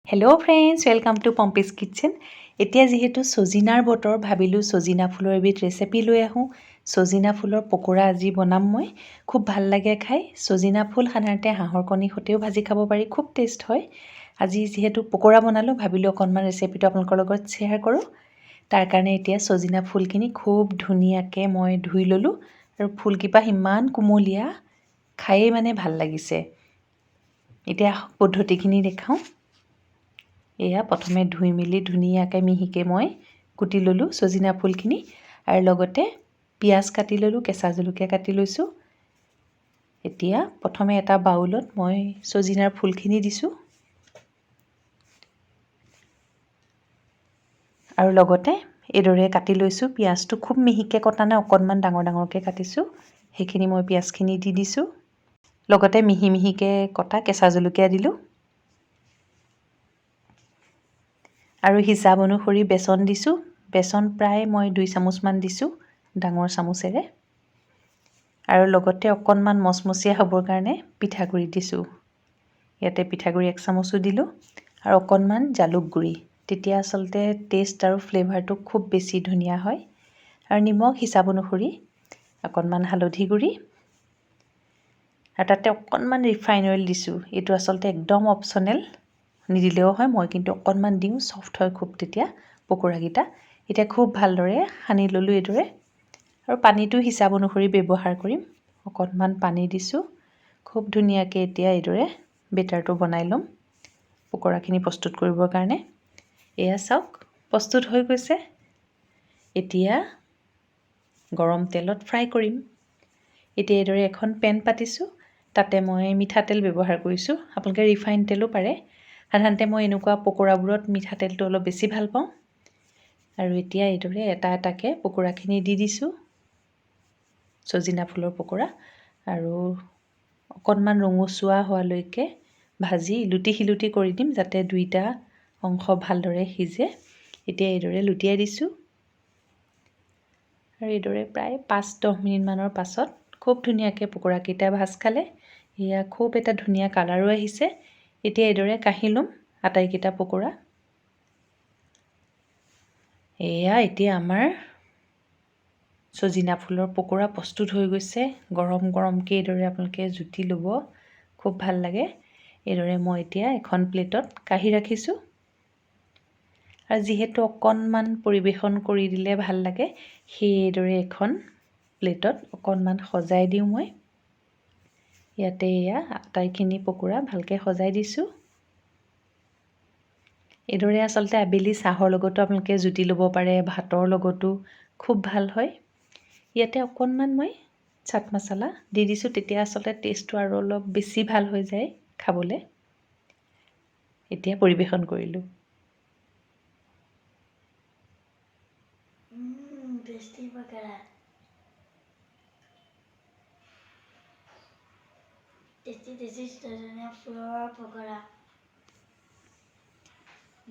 Hello' friends, welcome to Pompi's kitchen. এতিয়া যিহেতু ছজিনাৰ বতৰ, ভাবিলোঁ ছজিনা ফুলৰ এবিধ ৰেচিপি লৈ আহোঁ। ছজিনা ফুলৰ পকোৰা আজি বনাম মই। খুব ভাল লাগে খাই। ছজিনা ফুল সাধাৰণতে হাঁহৰ কণীৰ সৈতেও ভাজি খাব পাৰি, খুব টেষ্ট হয়। আজি যিহেতু পকোৰা বনালোঁ, ভাবিলোঁ অকণমান ৰেচিপিটো আপোনালোকৰ লগত শ্বেয়াৰ কৰোঁ। তাৰ কাৰণে এতিয়া ছজিনা ফুলখিনি খুব ধুনীয়াকৈ মই ধুই ল'লোঁ আৰু ফুলকেইপাহ ইমান কুমলীয়া, খায়েই মানে ভাল লাগিছে। এতিয়া পদ্ধতিখিনি দেখাওঁ। এয়া প্ৰথমে ধুই মেলি ধুনীয়াকৈ মিহিকৈ মই কুটি ল'লোঁ ছজিনা ফুলখিনি, আৰু লগতে পিঁয়াজ কাটি ল'লোঁ, কেঁচা জলকীয়া কাটি লৈছোঁ। এতিয়া প্ৰথমে এটা বাউলত মই ছজিনাৰ ফুলখিনি দিছোঁ, আৰু লগতে এইদৰে কাটি লৈছোঁ। পিঁয়াজটো খুব মিহিকৈ কটা নাই, অকণমান ডাঙৰ ডাঙৰকৈ কাটিছোঁ। সেইখিনি মই পিঁয়াজখিনি দি দিছোঁ, লগতে মিহি মিহিকৈ কটা কেঁচা জলকীয়া দিলোঁ, আৰু হিচাপ অনুসৰি বেচন দিছোঁ। বেচন প্ৰায় মই 2 চামুচমান দিছোঁ ডাঙৰ চামুচেৰে, আৰু লগতে অকণমান মচমচীয়া হ'বৰ কাৰণে পিঠাগুড়ি দিছোঁ। ইয়াতে পিঠাগুড়ি 1 চামুচো দিলোঁ, আৰু অকণমান জালুক গুড়ি, তেতিয়া আচলতে টেষ্ট আৰু ফ্লেভাৰটো খুব বেছি ধুনীয়া হয়। আৰু নিমখ হিচাপ অনুসৰি, অকণমান হালধি গুড়ি, আৰু তাতে অকণমান ৰিফাইন অইল দিছোঁ। এইটো আচলতে একদম অপশ্যনেল, নিদিলেও হয়, মই কিন্তু অকণমান দিওঁ, ছফ্ট হয় খুব তেতিয়া পকোৰাকেইটা। এতিয়া খুব ভালদৰে সানি ল'লোঁ এইদৰে, আৰু পানীটো হিচাপ অনুসৰি ব্যৱহাৰ কৰিম। অকণমান পানী দিছোঁ। খুব ধুনীয়াকৈ এতিয়া এইদৰে বেটাৰটো বনাই ল'ম পকোৰাখিনি প্ৰস্তুত কৰিবৰ কাৰণে। এয়া চাওক, প্ৰস্তুত হৈ গৈছে। এতিয়া গৰম তেলত ফ্ৰাই কৰিম। এতিয়া এইদৰে এখন পেন পাতিছোঁ, তাতে মই মিঠাতেল ব্যৱহাৰ কৰিছোঁ। আপোনালোকে ৰিফাইন তেলো পাৰে। সাধাৰণতে মই এনেকুৱা পকোৰাবোৰত মিঠাতেলটো অলপ বেছি ভাল পাওঁ। আৰু এতিয়া এইদৰে এটা এটাকৈ পকোৰাখিনি দি দিছোঁ, ছজিনা ফুলৰ পকোৰা, আৰু অকণমান ৰঙচুৱা হোৱালৈকে ভাজি ইলুটি সিলুটি কৰি দিম, যাতে দুইটা অংশ ভালদৰে সিজে। এতিয়া এইদৰে লুটিয়াই দিছোঁ, আৰু এইদৰে প্ৰায় 5-10 মিনিটমানৰ পাছত খুব ধুনীয়াকৈ পকোৰাকেইটা ভাজ খালে। এয়া খুব এটা ধুনীয়া কালাৰো আহিছে। এতিয়া এইদৰে কাঢ়ি ল'ম আটাইকেইটা পকোৰা। এয়া এতিয়া আমাৰ ছজিনা ফুলৰ পকোৰা প্ৰস্তুত হৈ গৈছে। গৰম গৰমকৈ এইদৰে আপোনালোকে জুতি ল'ব, খুব ভাল লাগে। এইদৰে মই এতিয়া এখন প্লেটত কাঢ়ি ৰাখিছোঁ, আৰু যিহেতু অকণমান পৰিৱেশন কৰি দিলে ভাল লাগে, সেইদৰে এখন প্লেটত অকণমান সজাই দিওঁ মই। ইয়াতে এয়া আটাইখিনি পকোৰা ভালকৈ সজাই দিছোঁ। এইদৰে আচলতে আবেলি চাহৰ লগতো আপোনালোকে জুতি ল'ব পাৰে, ভাতৰ লগতো খুব ভাল হয়। ইয়াতে অকণমান মই চাট মছলা দি দিছোঁ, তেতিয়া আচলতে টেষ্টটো আৰু অলপ বেছি ভাল হৈ যায় খাবলৈ। এতিয়া পৰিৱেশন কৰিলোঁ। টেষ্টি পকোৰা, টেষ্টি ছজিনা ফুলৰ পকোৰা।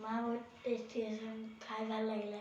মা বহুত টেষ্টি আছে, খাই ভাল লাগিলে।